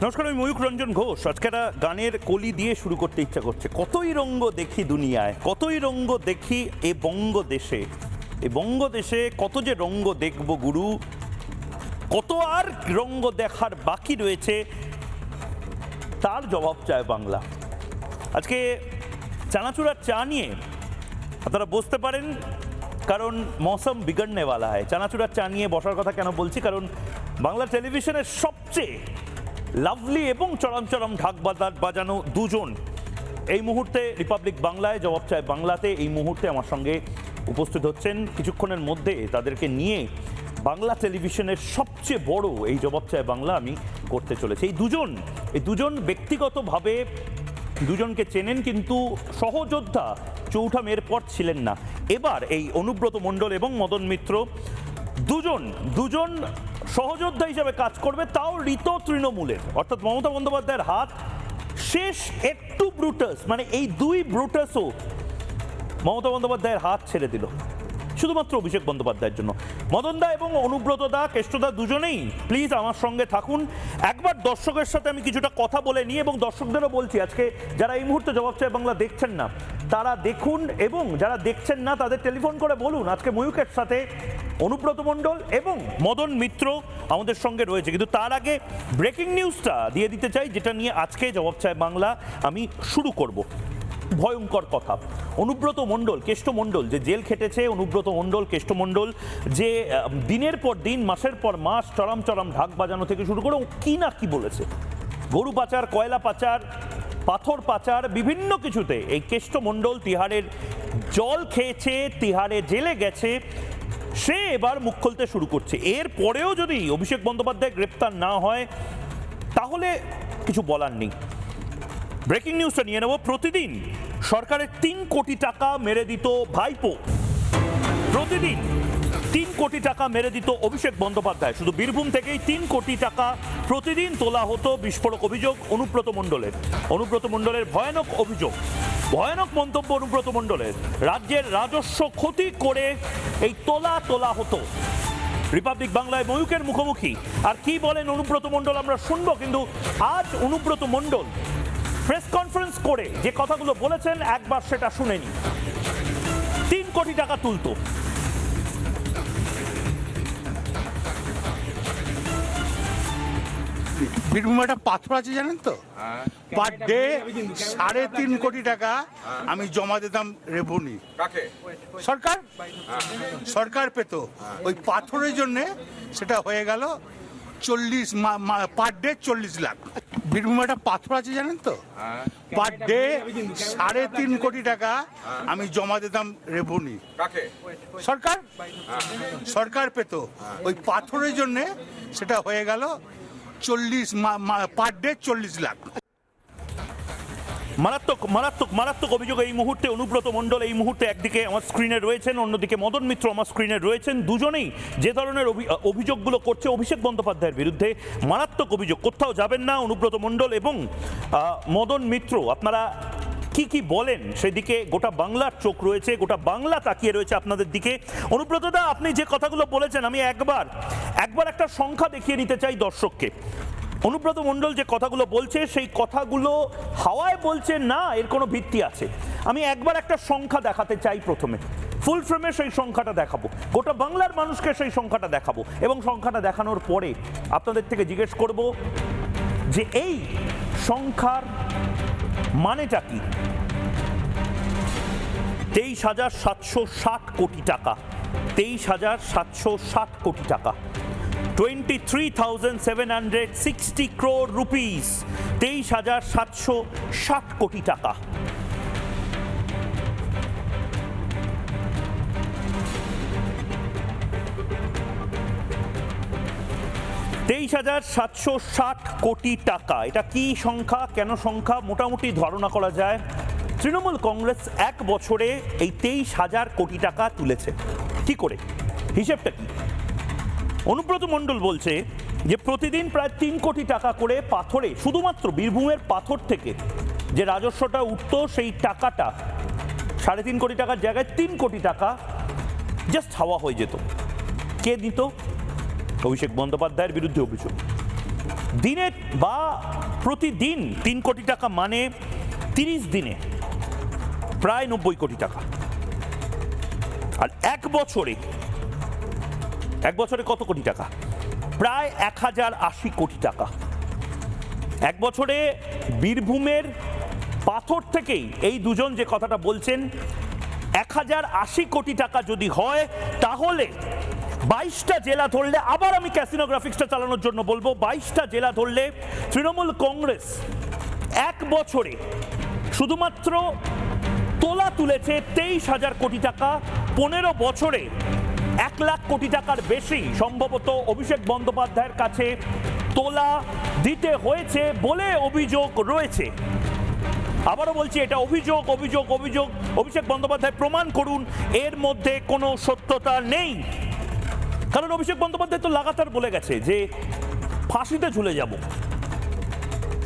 নমস্কার, আমি ময়ূখ রঞ্জন ঘোষ। আজকে একটা গানের কলি দিয়ে শুরু করতে ইচ্ছা করছে। কতই রঙ্গ দেখি দুনিয়ায়, কতই রঙ্গ দেখি এ বঙ্গদেশে। এই বঙ্গদেশে কত যে রঙ্গ দেখব গুরু, কত আর রঙ্গ দেখার বাকি রয়েছে, তার জবাব চায় বাংলা। আজকে চানাচুরার চা নিয়ে আপনারা বসতে পারেন, কারণ মৌসুম বিগড়নে ওয়ালা হয়। চানাচুরার চা নিয়ে বসার কথা কেন বলছি, কারণ বাংলা টেলিভিশনের সবচেয়ে লাভলি এবং চরম চরম ঢাক বাজানো দুজন এই মুহূর্তে রিপাবলিক বাংলায়, জবাব চায় বাংলাতে এই মুহূর্তে আমার সঙ্গে উপস্থিত হচ্ছেন। কিছুক্ষণের মধ্যে তাদেরকে নিয়ে বাংলা টেলিভিশনের সবচেয়ে বড় এই জবাব চায় বাংলা আমি করতে চলেছি। এই দুজন ব্যক্তিগতভাবে দুজনকে চেনেন, কিন্তু সহযোদ্ধা চৌঠা মেয়ের পর ছিলেন না। এবার এই অনুব্রত মণ্ডল এবং মদন মিত্র দুজন সহযোদ্ধা হিসাবে কাজ করবে, তাও ঋত তৃণমূলের, অর্থাৎ মমতা বন্দ্যোপাধ্যায়ের হাত শেষ একটু ব্রুটাস, মানে এই দুই ব্রুটাসও মমতা বন্দ্যোপাধ্যায়ের হাত ছেড়ে দিল শুধুমাত্র অভিষেক বন্দ্যোপাধ্যায়ের জন্য। মদনদা এবং অনুব্রতদা, কেষ্টদা দুজনেই প্লিজ আমার সঙ্গে থাকুন। একবার দর্শকের সাথে আমি কিছুটা কথা বলে নিই, এবং দর্শকদেরও বলছি আজকে যারা এই মুহূর্তে জবাব চায় বাংলা দেখছেন না তারা দেখুন, এবং যারা দেখছেন না তাদের টেলিফোন করে বলুন আজকে ময়ূকের সাথে অনুব্রত মণ্ডল এবং মদন মিত্র আমাদের সঙ্গে রয়েছে। কিন্তু তার আগে ব্রেকিং নিউজটা দিয়ে দিতে চাই, যেটা নিয়ে আজকে জবাব চায় বাংলা আমি শুরু করব। ভয়ঙ্কর কথা, অনুব্রত মণ্ডল, কেষ্ট মণ্ডল যে জেল খেটেছে, অনুব্রত মণ্ডল, কেষ্ট মণ্ডল যে দিনের পর দিন, মাসের পর মাস চরম চরম ঢাক বাজানো থেকে শুরু করে কি না কি বলেছে, গরু পাচার, কয়লা পাচার, পাথর পাচার, বিভিন্ন কিছুতে এই কেষ্ট মণ্ডল তিহারের জল খেয়েছে, তিহারে জেলে গেছে, সে এবার মুখ খুলতে শুরু করছে। এর পরেও যদি অভিষেক বন্দ্যোপাধ্যায় গ্রেপ্তার না হয় তাহলে কিছু বলার নেই। ব্রেকিং নিউজটা নিয়ে নেব। প্রতিদিন সরকারের 3 কোটি টাকা মেরে দিত ভাইপো, প্রতিদিন 3 কোটি টাকা মেরে দিত অভিষেক বন্দ্যোপাধ্যায়। শুধু বীরভূম থেকেই 3 কোটি টাকা প্রতিদিন তোলা হতো। বিস্ফোরক অভিযোগ অনুব্রত মণ্ডলের ভয়ানক অভিযোগ, ভয়ানক মন্তব্য অনুব্রত মণ্ডলের। রাজ্যের রাজস্ব ক্ষতি করে এই তোলা হতো। রিপাবলিক বাংলায় ময়ূকের মুখোমুখি, আর কি বলেন অনুব্রত মণ্ডল আমরা শুনবো। কিন্তু আজ অনুব্রত মণ্ডল প্রেস কনফারেন্স করে যে কথাগুলো বলেছেন একবার সেটা শুনে নি। 3 কোটি টাকা তুলতো। বীরভূমে একটা পাথর আছে জানেন তো, পার ডে 3.5 কোটি টাকা আমি জমা দিতাম রেভিনিউ। সরকার পেত। ওই পাথরের জন্য সেটা হয়ে গেল 40 পার ডে 40 লাখ। বীরভূমে একটা পাথর আছে জানেন তো, পার ডে 3.5 কোটি টাকা আমি জমা দিতাম রেভিনিউ। সরকার পেত। ওই পাথরের জন্য সেটা হয়ে গেল 40 পার ডে 40 লাখ। মারাত্মক অভিযোগ এই মুহূর্তে। অনুব্রত মণ্ডল এই মুহূর্তে একদিকে আমার স্ক্রিনে রয়েছেন, অন্যদিকে মদন মিত্র আমার স্ক্রিনে রয়েছেন। দুজনেই যে ধরনের অভিযোগগুলো করছে অভিষেক বন্দ্যোপাধ্যায়ের বিরুদ্ধে, মারাত্মক অভিযোগ। কোথাও যাবেন না অনুব্রত মণ্ডল এবং মদন মিত্র, আপনারা কি বলেন সেদিকে গোটা বাংলার চোখ রয়েছে, গোটা বাংলা তাকিয়ে রয়েছে আপনাদের দিকে। অনুব্রত দা, আপনি যে কথাগুলো বলেছেন আমি একবার একটা সংখ্যা দেখিয়ে নিতে চাই দর্শককে। অনুব্রত মণ্ডল যে কথাগুলো বলছে সেই কথাগুলো হাওয়ায় বলছে না, এর কোনো ভিত্তি আছে। আমি একবার একটা সংখ্যা দেখাতে চাই, প্রথমে ফুল ফ্রেমে সেই সংখ্যাটা দেখাবো, গোটা বাংলার মানুষকে সেই সংখ্যাটা দেখাবো, এবং সংখ্যাটা দেখানোর পরে আপনাদের থেকে জিজ্ঞেস করব যে এই সংখ্যার মানেটা কি। 23,760 কোটি টাকা, 23,760 কোটি টাকা, 23,760 crore rupees, 23,760 কোটি টাকা। $23,760 কোটি টাকা, এটা কি সংখ্যা, কেন সংখ্যা? মোটামুটি ধারণা করা যায় তৃণমূল কংগ্রেস 1 বছরে এই 23,000 কোটি টাকা তুলেছে। কি করে, হিসেবটা কি? অনুব্রত মণ্ডল বলছে যে প্রতিদিন প্রায় 3 কোটি টাকা করে পাথরে, শুধুমাত্র বীরভূমের পাথর থেকে যে রাজস্বটা উঠত, সেই টাকাটা 3.5 কোটি টাকার জায়গায় 3 কোটি টাকা জাস্ট হাওয়া হয়ে যেত। কে দিত? অভিষেক বন্দ্যোপাধ্যায়ের বিরুদ্ধে অভিযোগ। দিনে বা প্রতিদিন 3 কোটি টাকা মানে 30 দিনে প্রায় 90 কোটি টাকা। আর এক বছরে কত কোটি টাকা? প্রায় 1080 কোটি টাকা। এক বছরে বীরভূমের পাথর থেকেই এই দুজন যে কথাটা বলছেন 1080 কোটি টাকা যদি হয়, তাহলে 22টা জেলা ধরলে, আবার আমি ক্যাসিনো গ্রাফিক্সটা চালানোর জন্য বলবো, 22টা জেলা ধরলে তৃণমূল কংগ্রেস এক বছরে শুধুমাত্র তোলা তুলেছে 23,000 কোটি টাকা। 15 বছরে 1 লাখ কোটি টাকার বেশি সম্ভবত অভিষেক বন্দ্যোপাধ্যায়ের কাছে তোলা দিতে হয়েছে বলে অভিযোগ রয়েছে। আবারও বলছি, এটা অভিযোগ। অভিষেক বন্দ্যোপাধ্যায় প্রমাণ করুন এর মধ্যে কোনো সত্যতা নেই। কারণ অভিষেক বন্দ্যোপাধ্যায় তো লাগাতার বলে গেছে যে ফাঁসিতে ঝুলে যাব,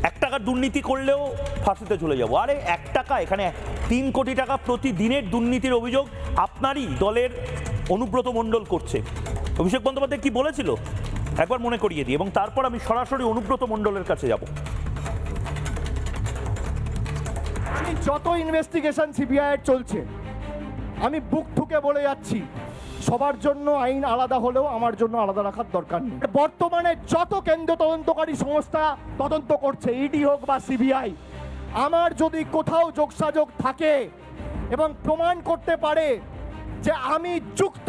1 টাকার দুর্নীতি করলেও ফাঁসিতে ঝুলে যাব। আরে 1 টাকা, এখানে 3 কোটি টাকা প্রতিদিনের দুর্নীতির অভিযোগ আপনারই দলের অনুব্রত মণ্ডল করছে। অভিষেক বন্দ্যোপাধ্যায় কি বলেছিল একবার মনে করিয়ে দিই, এবং তারপর আমি সরাসরি অনুব্রত মণ্ডলের কাছে যাব। যত ইনভেস্টিগেশন সিবিআই চলছে, আমি বুক ঠুকে বলে যাচ্ছি, সবার জন্য আইন আলাদা হলেও আমার জন্য আলাদা রাখার দরকার নেই। বর্তমানে যত কেন্দ্র তদন্তকারী সংস্থা তদন্ত করছে, ইডি হোক বা সিবিআই, আমার যদি কোথাও যোগসাযোগ থাকে এবং প্রমাণ করতে পারে যে আমি যুক্ত,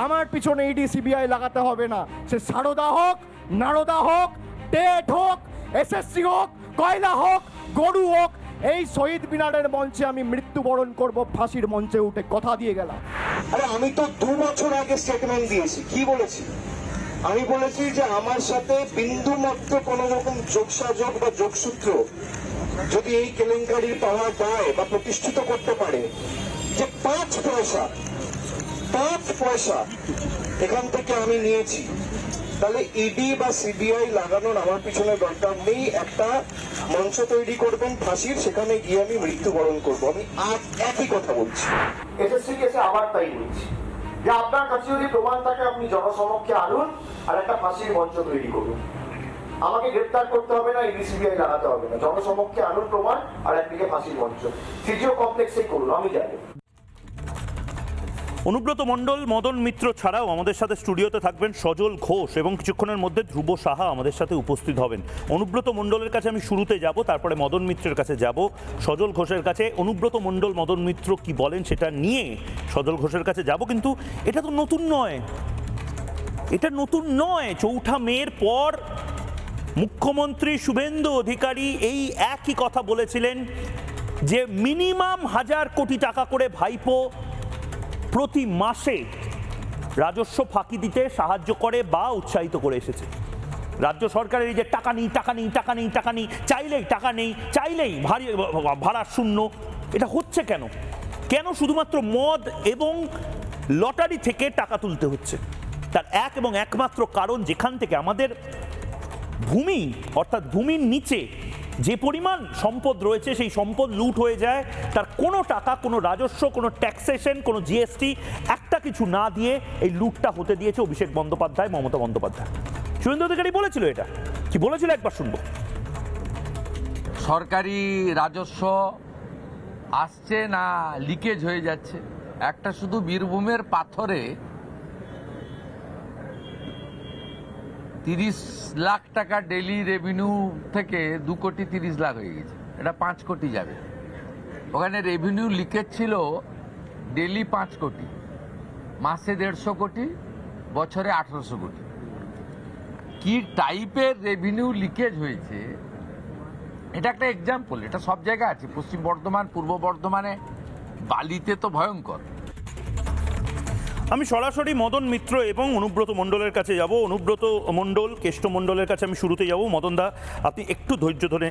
আমার পিছনে ইডি সিবিআই লাগাতে হবে না। সে সারদা হোক, নারদা হোক, টেট হোক, এসএসসি হোক, কয়লা হোক, গরু হোক, এই শহীদ মিনারের মঞ্চে আমি মৃত্যুবরণ করব, ফাঁসির মঞ্চে উঠে কথা দিয়ে গেলাম। আরে আমি তো 2 বছর আগে স্টেটমেন্ট দিয়েছি। কি বলেছি? আমি বলেছি যে আমার সাথে বিন্দু মাত্র কোন রকম যোগসাযোগ বা যোগসূত্র যদি এই কেলেঙ্কারির পাওয়া যায় বা প্রতিষ্ঠিত করতে পারে, যে 5 পয়সা এখান থেকে আমি নিয়েছি, তাহলে ইডি বা সিবিআই লাগানোর আমার পিছনে দরকার নেই। একটা মঞ্চ তৈরি করবেন ফাঁসির, সেখানে গিয়ে আমি মৃত্যুবরণ করব। আমি আজ একই কথা বলছি। এসএসসি কেসে আবার তাই বলছি যে আপনার কাছে যদি প্রমাণ থাকে আপনি জনসমক্ষে আনুন আর একটা ফাঁসির মঞ্চ তৈরি করুন। আমাকে গ্রেপ্তার করতে হবে না, ইডি সিবিআই লাগাতে হবে না, জনসমক্ষে আনুন প্রমাণ, আর একদিকে ফাঁসির মঞ্চ সিজিও কমপ্লেক্সেই করুন, আমি জানি। অনুব্রত মণ্ডল, মদন মিত্র ছাড়াও আমাদের সাথে স্টুডিওতে থাকবেন সজল ঘোষ, এবং কিছুক্ষণের মধ্যে ধ্রুব সাহা আমাদের সাথে উপস্থিত হবেন। অনুব্রত মণ্ডলের কাছে আমি শুরুতে যাব, তারপরে মদন মিত্রের কাছে যাব, সজল ঘোষের কাছে। অনুব্রত মণ্ডল, মদন মিত্র কি বলেন সেটা নিয়ে সজল ঘোষের কাছে যাব। কিন্তু এটা তো নতুন নয়, এটা নতুন নয়। 4 মের পর মুখ্যমন্ত্রী শুভেন্দু অধিকারী এই একই কথা বলেছিলেন যে মিনিমাম 1000 কোটি টাকা করে ভাইপো প্রতি মাসে রাজস্ব ফাঁকি দিতে সাহায্য করে বা উৎসাহিত করে এসেছে। রাজ্য সরকারের এই যে টাকা নেই, চাইলেই টাকা নেই, চাইলেই ভাড়া শূন্য, এটা হচ্ছে কেন? কেন শুধুমাত্র মদ এবং লটারি থেকে টাকা তুলতে হচ্ছে? তার এক এবং একমাত্র কারণ, যেখান থেকে আমাদের ভূমি অর্থাৎ ভূমির নিচে যে পরিমাণ সম্পদ রয়েছে সেই সম্পদ লুট হয়ে যায়, তার কোনো টাকা, কোনো রাজস্ব, কোনো ট্যাক্সেশন, কোনো জিএসটি একটা কিছু না দিয়ে এই লুটটা হতে দিয়েছে অভিষেক বন্দ্যোপাধ্যায়, মমতা বন্দ্যোপাধ্যায়। শুভেন্দু অধিকারী বলেছিল, এটা কি বলেছিল একবার শুনবো। সরকারি রাজস্ব আসছে না লিকেজ হয়ে যাচ্ছে। একটা শুধু বীরভূমের পাথরে 30 লাখ টাকা ডেইলি রেভিনিউ থেকে 2 কোটি 30 লাখ হয়ে গেছে, এটা 5 কোটি যাবে। ওখানে রেভিনিউ লিকেজ ছিল ডেইলি 5 কোটি, মাসে 150 কোটি, বছরে 1800 কোটি। কি টাইপের রেভিনিউ লিকেজ হয়েছে এটা একটা এক্সাম্পল। এটা সব জায়গায় আছে, পশ্চিম বর্ধমান, পূর্ব বর্ধমানে, বালিতে তো ভয়ঙ্কর। আমি সরাসরি মদন মিত্র এবং অনুব্রত মণ্ডলের কাছে যাব। অনুব্রত মণ্ডল, কেষ্ট মণ্ডলের কাছে আমি শুরুতে যাব। মদন দা, আপনি একটু ধৈর্য ধরে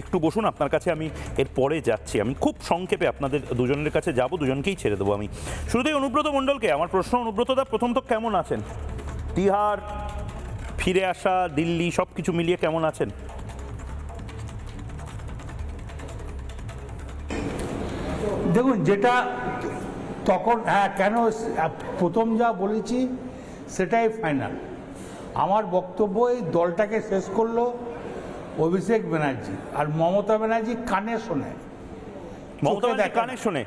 একটু বসুন, আপনার কাছে আমি এর পরে যাচ্ছি। আমি খুব সংক্ষেপে আপনাদের দুজনের কাছে যাব, দুজনকেই ছেড়ে দেবো। আমি শুরুতেই অনুব্রত মণ্ডলকে আমার প্রশ্ন। অনুব্রত দা, প্রথম তো কেমন আছেন? তিহার, ফিরে আসা, দিল্লি, সব কিছু মিলিয়ে কেমন আছেন? দেখুন, যেটা তখন কেন প্রথম যা বলেছি সেটাই ফাইনাল। আমার বক্তব্য এই দলটাকে শেষ করলো অভিষেক ব্যানার্জি আর মমতা ব্যানার্জি কানে শোনে, মমতা চোখে ব্যানার্জি দেখে কানে শোনে,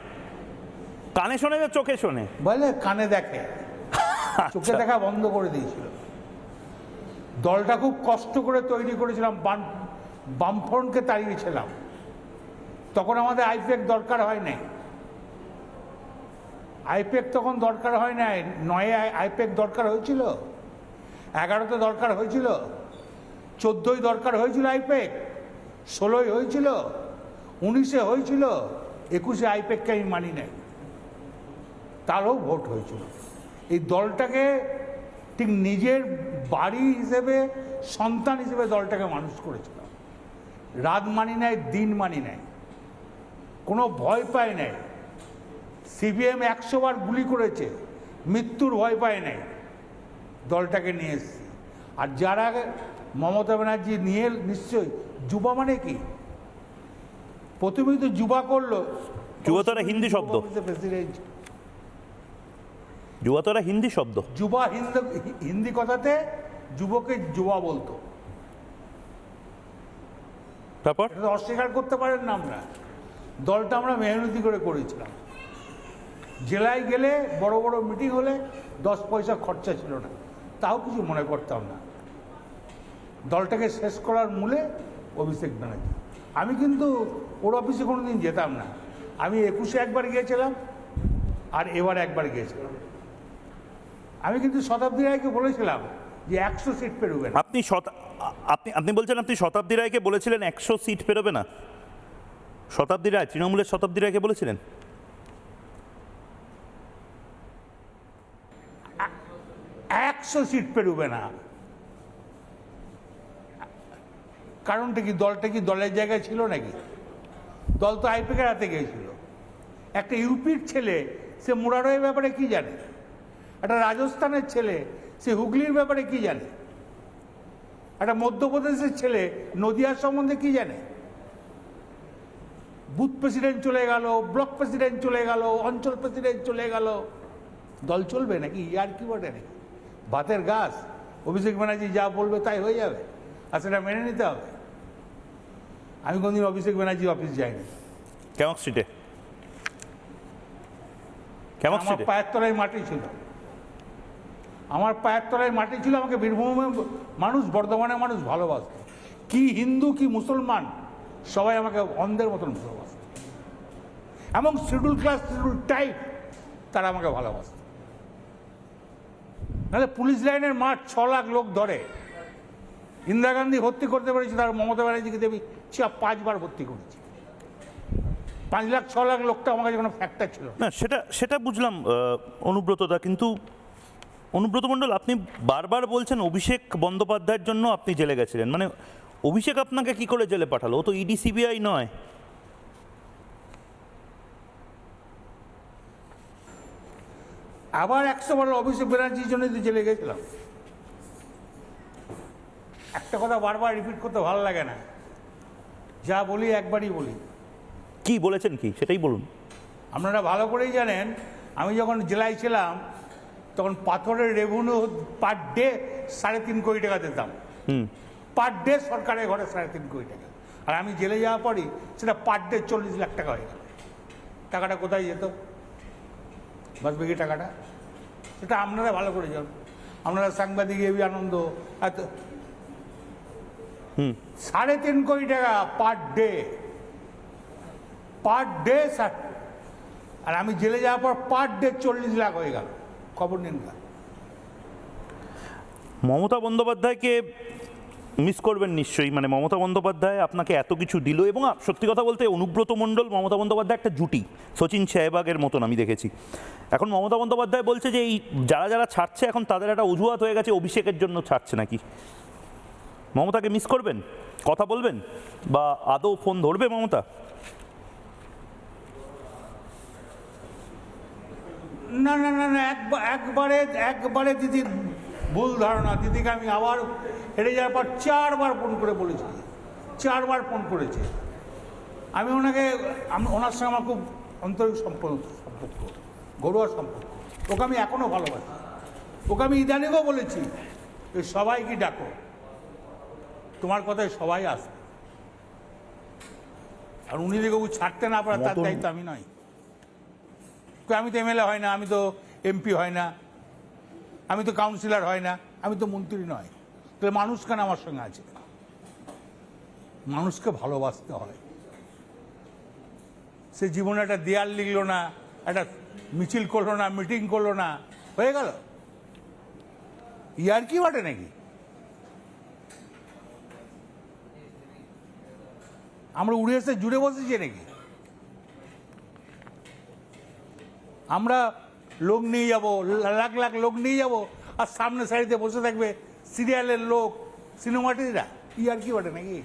কানে শোনে না চোখে শোনে? বলে কানে দেখে, চোখে দেখা বন্ধ করে দিয়েছিল। দলটা খুব কষ্ট করে তৈরি করেছিলাম, বামফ্রন্টকে তাড়িয়েছিলাম, তখন আমাদের আইপ্যাক দরকার হয় নাই। আইপ্যাক তখন দরকার হয় নাই, 9-এ আইপ্যাক দরকার হয়েছিল, 11তে দরকার হয়েছিল, 14ই দরকার হয়েছিল আইপ্যাক, 16ই হয়েছিল, 19-এ হয়েছিল, 21-এ আইপ্যাককে আমি মানি নাই, তারও ভোট হয়েছিল। এই দলটাকে ঠিক নিজের বাড়ি হিসেবে, সন্তান হিসেবে দলটাকে মানুষ করেছিল। রাত মানি নাই, দিন মানি নাই, কোনো ভয় পায় নাই। সিপিএম 100 বার গুলি করেছে, মৃত্যুর ভয় পায় নাই, দলটাকে নিয়ে এসেছি। আর যারা মমতা ব্যানার্জি নিয়ে, নিশ্চয়ই যুবা মানে কি, প্রথমেই তো যুবা করলো। যুবা তো একটা হিন্দি শব্দ, প্রেসিডেন্ট যুবা তো একটা হিন্দি শব্দ। যুবা হিন্দি কথাতে যুবকে যুবা বলতো, তারপর এটা তো অস্বীকার করতে পারেন না। আমরা দলটা আমরা মেহনতি করে করেছিলাম। জেলায় গেলে বড় বড় মিটিং হলে 10 পয়সা খরচা ছিল না, তাও কিছু মনে করতাম না। দলটাকে শেষ করার মূলে অভিষেক ব্যানার্জি। আমি কিন্তু ওর অফিসে কোনোদিন যেতাম না। আমি 21-এ একবার গিয়েছিলাম, আর এবার একবার গিয়েছিলাম। আমি কিন্তু শতাব্দী রায়কে বলেছিলাম যে 100 সিট পেরোবে না। আপনি বলছেন আপনি শতাব্দী রায়কে বলেছিলেন 100 সিট পেরোবে না? শতাব্দী রায়, তৃণমূলের শতাব্দী রায়কে বলেছিলেন? 100 সিট পেরোবে না। কারণটা কি, দলটা কি দলের জায়গায় ছিল নাকি? দল তো আইপ্যাকের হাতে গিয়েছিল। একটা ইউপির ছেলে সে মুরারয়ের ব্যাপারে কি জানে? একটা রাজস্থানের ছেলে সে হুগলির ব্যাপারে কি জানে? একটা মধ্যপ্রদেশের ছেলে নদিয়ার সম্বন্ধে কি জানে? বুথ প্রেসিডেন্ট চলে গেল, ব্লক প্রেসিডেন্ট চলে গেল, অঞ্চল প্রেসিডেন্ট চলে গেল, দল চলবে নাকি? ইয়ার কি বটে নাকি? ভাতের গাছ, অভিষেক ব্যানার্জি যা বলবে তাই হয়ে যাবে, আর সেটা মেনে নিতে হবে। আমি কোনদিন অভিষেক ব্যানার্জি অফিস যাইনি। কেমন স্ট্রিটে? কেমন আমার স্ট্রিটে? পায়ের তলায় মাটি ছিল, আমার পায়ের তলায় মাটি ছিল। আমাকে বীরভূমের মানুষ, বর্ধমানের মানুষ ভালোবাসত। কি হিন্দু কি মুসলমান, সবাই আমাকে অন্ধের মতন ভালোবাসত। এবং শিডিউল ক্লাস, শিডিউল টাইপ, তারা আমাকে ভালোবাসত। নাহলে পুলিশ লাইনের মাঠ 6 লাখ লোক ধরে। ইন্দিরা গান্ধী ভর্তি করতে পেরেছি, তার মমতা ব্যানার্জিকে দেবী 5 বার ভর্তি করেছি। 5 লাখ 6 লাখ লোকটা আমার কাছে কোনো ফ্যাক্টর ছিল না। না, সেটা বুঝলাম অনুব্রতদা, কিন্তু অনুব্রত মণ্ডল, আপনি বারবার বলছেন অভিষেক বন্দ্যোপাধ্যায়ের জন্য আপনি জেলে গেছিলেন। মানে অভিষেক আপনাকে কি করে জেলে পাঠালো? ও তো ইডি সিবিআই নয়। আবার 100 বার অভিষেক ব্যানার্জির জন্য জেলে গেছিলাম। একটা কথা বারবার রিপিট করতে ভালো লাগে না, যা বলি একবারই বলি। কি বলেছেন, কি সেটাই বলুন। আপনারা ভালো করেই জানেন, আমি যখন জেলায় ছিলাম তখন পাথরের রেভিনিউ পার ডে 3.5 কোটি টাকা দিতাম। পার ডে সরকারের ঘরে 3.5 কোটি টাকা। আর আমি জেলে যাওয়ার পরই সেটা পার ডে 40 লাখ টাকা হয়ে গেল। টাকাটা কোথায় যেত? বাঁচবে কি টাকাটা? সেটা আপনারা ভালো করে জানেন। আপনারা সাংবাদিক এবি আনন্দ, এত 3.5 কোটি টাকা পার ডে, পার ডে। আর আমি জেলে যাওয়ার পর পার ডে 40 লাখ হয়ে গেল। খবর নিন না। মমতা বন্দ্যোপাধ্যায়কে মিস করবেন নিশ্চয়ই। মানে মমতা বন্দ্যোপাধ্যায় আপনাকে এত কিছু দিল, এবং সত্যি কথা বলতে অনুব্রত মণ্ডল মমতা বন্দ্যোপাধ্যায় একটা জুটি, সচিন সেহবাগের মতন আমি দেখেছি। এখন মমতা বন্দ্যোপাধ্যায় বলছে যে এই যারা ছাড়ছে এখন তাদের একটা অজুহাত হয়ে গেছে, অভিষেকের জন্য ছাড়ছে নাকি। মমতাকে মিস করবেন? কথা বলবেন? বা আদৌ ফোন ধরবে মমতা? না না না না, একবারে দিদির ভুল ধারণা। দিদিকে আমি আবার হেরে যাওয়ার পর 4 বার ফোন করে বলেছি, 4 বার ফোন করেছে। আমি ওনার সঙ্গে আমার খুব আন্তরিক সম্পর্ক, ঘরোয়া সম্পর্ক। ওকে আমি এখনো ভালোবাসি। ওকে আমি ইদানিংও বলেছি যে সবাইকে ডাকো, তোমার কথায় সবাই আসবে। আর উনি যে কেউ ছাড়তে না পারে তার মদন- দায়িত্ব আমি নয়। আমি তো এমএলএ হয় না, আমি তো এমপি হয় না, আমি তো কাউন্সিলর হয় না, আমি তো মন্ত্রী নয়। তাহলে মানুষ কেন আমার সঙ্গে আছে? মানুষকে ভালোবাসতে হয়। সে জীবনে একটা দেয়াল লিখলো না, একটা মিছিল করলো না, মিটিং করলো না, হয়ে গেল? ইয়ার কি বটে নাকি? আমরা উড়ে এসে জুড়ে বসেছি নাকি? আমরা লোক নিয়ে যাব, লাখ লাখ লোক নিয়ে যাব, আর সামনে সারিতে বসে থাকবে সিরিয়ালের লোক, সিনেমাটিরা। ইয়ার কি বটে নাকি?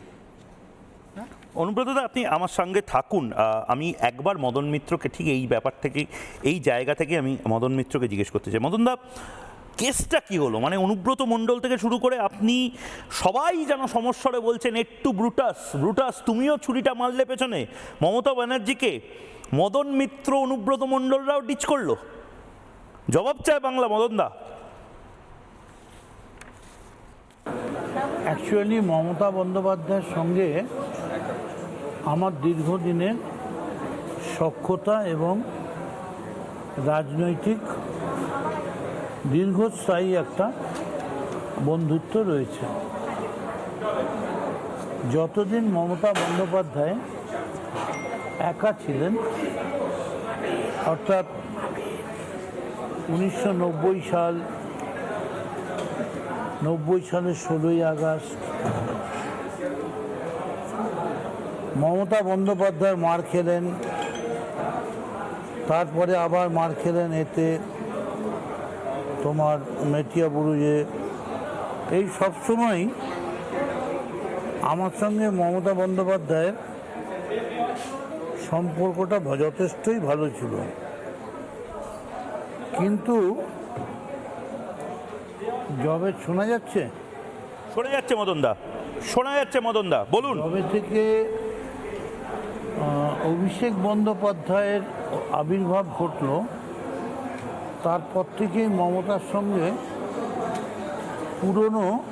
অনুব্রতদা, আপনি আমার সঙ্গে থাকুন। আমি একবার মদন মিত্রকে ঠিক এই ব্যাপার থেকে, এই জায়গা থেকে আমি মদন মিত্রকে জিজ্ঞেস করতে চাই। মদনদা, কেসটা কি হলো? মানে অনুব্রত মণ্ডল থেকে শুরু করে আপনি সবাই যেন সমস্বরে বলছেন একটু ব্রুটাস ব্রুটাস, তুমিও ছুরিটা মারলে পেছনে মমতা ব্যানার্জিকে। মদন মিত্র, অনুব্রত মণ্ডলরাও ডিচ করলো। জবাব চায় বাংলা, মদনদা। অ্যাকচুয়ালি মমতা বন্দ্যোপাধ্যায়ের সঙ্গে আমার দীর্ঘদিনের সখ্যতা এবং রাজনৈতিক দীর্ঘস্থায়ী একটা বন্ধুত্ব রয়েছে। যতদিন মমতা বন্দ্যোপাধ্যায় একা ছিলেন, অর্থাৎ 1990 সালের 16ই আগস্ট মমতা বন্দ্যোপাধ্যায় মার খেলেন, তারপরে আবার মার খেলেন এতে তোমার মেটিয়া বুরুজে। এই সবসময় আমার সঙ্গে মমতা বন্দ্যোপাধ্যায়ের সম্পর্কটা যথেষ্টই ভালো ছিল। কিন্তু যবে শোনা যাচ্ছে মদনদা, শোনা যাচ্ছে মদনদা, বলুন। যবে থেকে অভিষেক বন্দ্যোপাধ্যায়ের আবির্ভাব ঘটল, তারপর থেকেই মমতার সঙ্গে পুরনো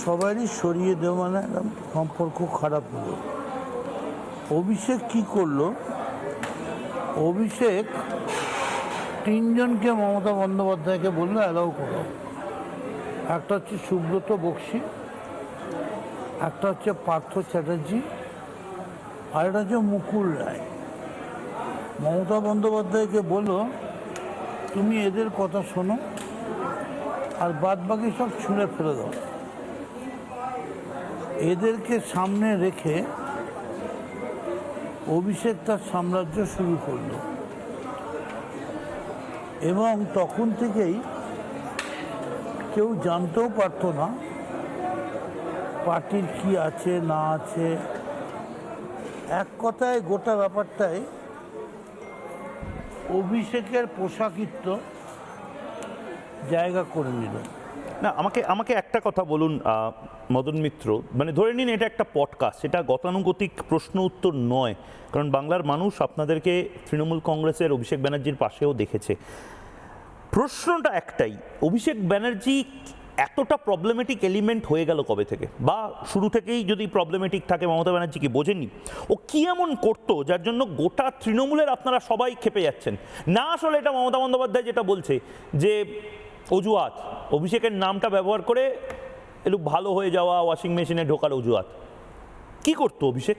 সবারই সরিয়ে দেওয়া, মানে সম্পর্ক খারাপ হলো। অভিষেক কি করলো? অভিষেক তিনজনকে মমতা বন্দ্যোপাধ্যায়কে বললো অ্যালাউ করো। একটা হচ্ছে সুব্রত বক্সী, একটা হচ্ছে পার্থ চ্যাটার্জি, আর একটা হচ্ছে মুকুল রায়। মমতা বন্দ্যোপাধ্যায়কে বললো তুমি এদের কথা শোনো, আর বাদ বাকি সব ছুঁড়ে ফেলে দাও। এদেরকে সামনে রেখে অভিষেক তার সাম্রাজ্য শুরু করলো, এবং তখন থেকেই কেউ জানতেও পারতো না পার্টির কি আছে না আছে। এক কথায় গোটা ব্যাপারটাই অভিষেকের পোশাকিত্ব জায়গা করে নিল। না, আমাকে একটা কথা বলুন মদন মিত্র, মানে ধরে নিন এটা একটা পডকাস্ট, এটা গতানুগতিক প্রশ্ন উত্তর নয়, কারণ বাংলার মানুষ আপনাদেরকে তৃণমূল কংগ্রেসের অভিষেক ব্যানার্জির পাশেও দেখেছে। প্রশ্নটা একটাই, অভিষেক ব্যানার্জি এতটা প্রবলেমেটিক এলিমেন্ট হয়ে গেল কবে থেকে? বা শুরু থেকেই যদি প্রবলেমেটিক থাকে, মমতা ব্যানার্জি কি বোঝেননি? ও কি এমন করতো যার জন্য গোটা তৃণমূলের আপনারা সবাই খেপে যাচ্ছেন? না, আসলে এটা মমতা বন্দ্যোপাধ্যায় যেটা বলছে যে অজুহাত, অভিষেকের নামটা ব্যবহার করে একটু ভালো হয়ে যাওয়া, ওয়াশিং মেশিনে ঢোকার অজুহাত। কি করতো অভিষেক?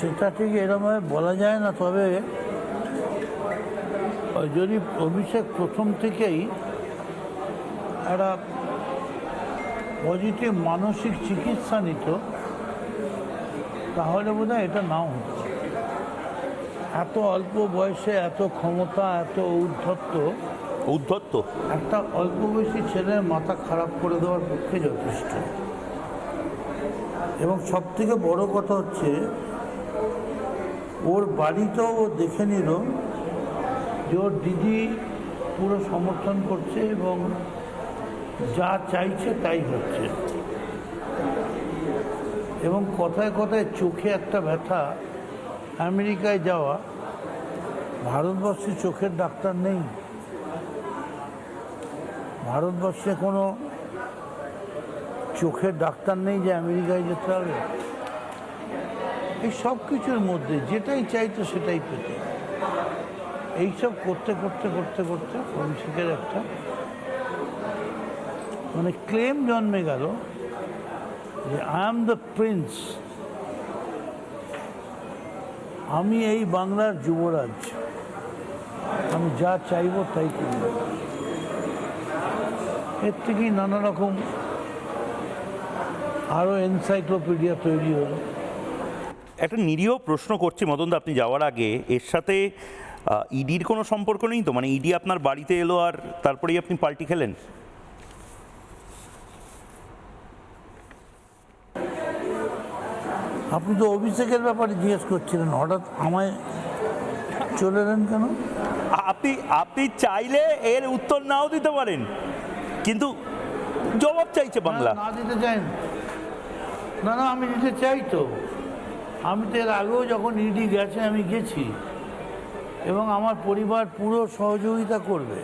সেটা ঠিক এরকমভাবে বলা যায় না, তবে যদি অভিষেক প্রথম থেকেই একটা পজিটিভ মানসিক চিকিৎসা নিত, তাহলে বোধহয় এটা নাও হতো। এত অল্প বয়সে এত ক্ষমতা, এত ঔদ্ধত্য একটা অল্প বয়সী ছেলের মাথা খারাপ করে দেওয়ার পক্ষে যথেষ্ট। এবং সব থেকে বড় কথা হচ্ছে, ওর বাড়িতেও ও দেখে নিল যে ওর দিদি পুরো সমর্থন করছে এবং যা চাইছে তাই হচ্ছে। এবং কথায় কথায় চোখে একটা ব্যথা, আমেরিকায় যাওয়া, ভারতবর্ষে চোখের ডাক্তার নেই। ভারতবর্ষে কোনো চোখের ডাক্তার নেই যে আমেরিকায় যেতে হবে। এই সব কিছুর মধ্যে যেটাই চাইতো সেটাই পেত। এইসব করতে করতে করতে করতে অভিষেকের একটা মানে ক্লেম জন্মে গেল যে আই এম দ্য প্রিন্স, আমি এই বাংলার যুবরাজ, আমি যা চাইব তাই করব। এর থেকেই নানা রকম আরও এনসাইক্লোপিডিয়া তৈরি হলো। একটা নিরীহ প্রশ্ন করছি মদন দা, আপনি যাওয়ার আগে, এর সাথে ইডির কোনো সম্পর্ক নেই তো? মানে ইডি আপনার বাড়িতে এলো আর তারপরেই আপনি পাল্টি খেলেন? আপনি তো অভিষেকের ব্যাপারে জিজ্ঞেস করছিলেন, হঠাৎ আমায় চলে এলেন কেন? আপনি চাইলে এর উত্তর নাও দিতে পারেন, কিন্তু জবাব চাইছে বাংলা। না দিতে চাই না, না আমি দিতে চাই তো। আমি তো এর আগেও যখন ইডি গেছে আমি গেছি, এবং আমার পরিবার পুরো সহযোগিতা করবে,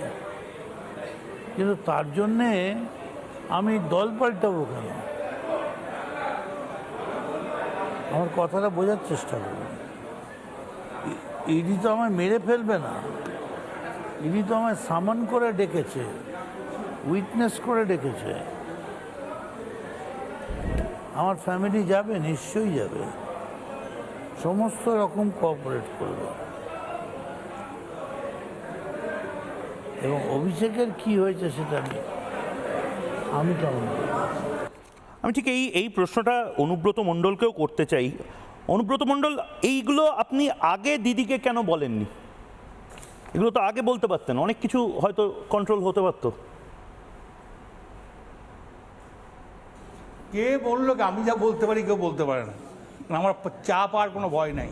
কিন্তু তার জন্যে আমি দল পাল্টাবো কেন? আমার কথাটা বোঝার চেষ্টা করুন। ইডি তো আমায় মেরে ফেলবে না, ইডি তো আমায় সামন করে ডেকেছে, উইটনেস করে ডেকেছে। আমার ফ্যামিলি যাবে, নিশ্চয়ই যাবে, সমস্ত রকম কোঅপারেট করবে। এবং অভিষেকের কি হয়েছে সেটা আমি কেমন, আমি ঠিক এই প্রশ্নটা অনুব্রত মণ্ডলকেও করতে চাই। অনুব্রত মণ্ডল, এইগুলো আপনি আগে দিদিকে কেন বলেননি? এগুলো তো আগে বলতে পারতেন, অনেক কিছু হয়তো কন্ট্রোল হতে পারতো। কে বললো কি আমি যা বলতে পারি কেউ বলতে পারে না। আমার চাপ আর কোনো ভয় নাই।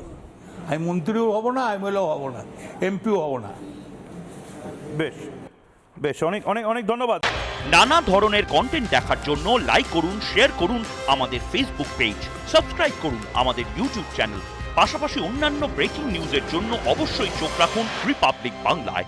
আমি মন্ত্রীও হব না, এমএলএও হব না, এমপিও হব না। বেশ বেশ, অনেক অনেক অনেক ধন্যবাদ। নানা ধরনের কন্টেন্ট দেখার জন্য লাইক করুন, শেয়ার করুন আমাদের ফেসবুক পেজ, সাবস্ক্রাইব করুন আমাদের ইউটিউব চ্যানেল। পাশাপাশি অন্যান্য ব্রেকিং নিউজের জন্য অবশ্যই চোখ রাখুন রিপাবলিক বাংলায়।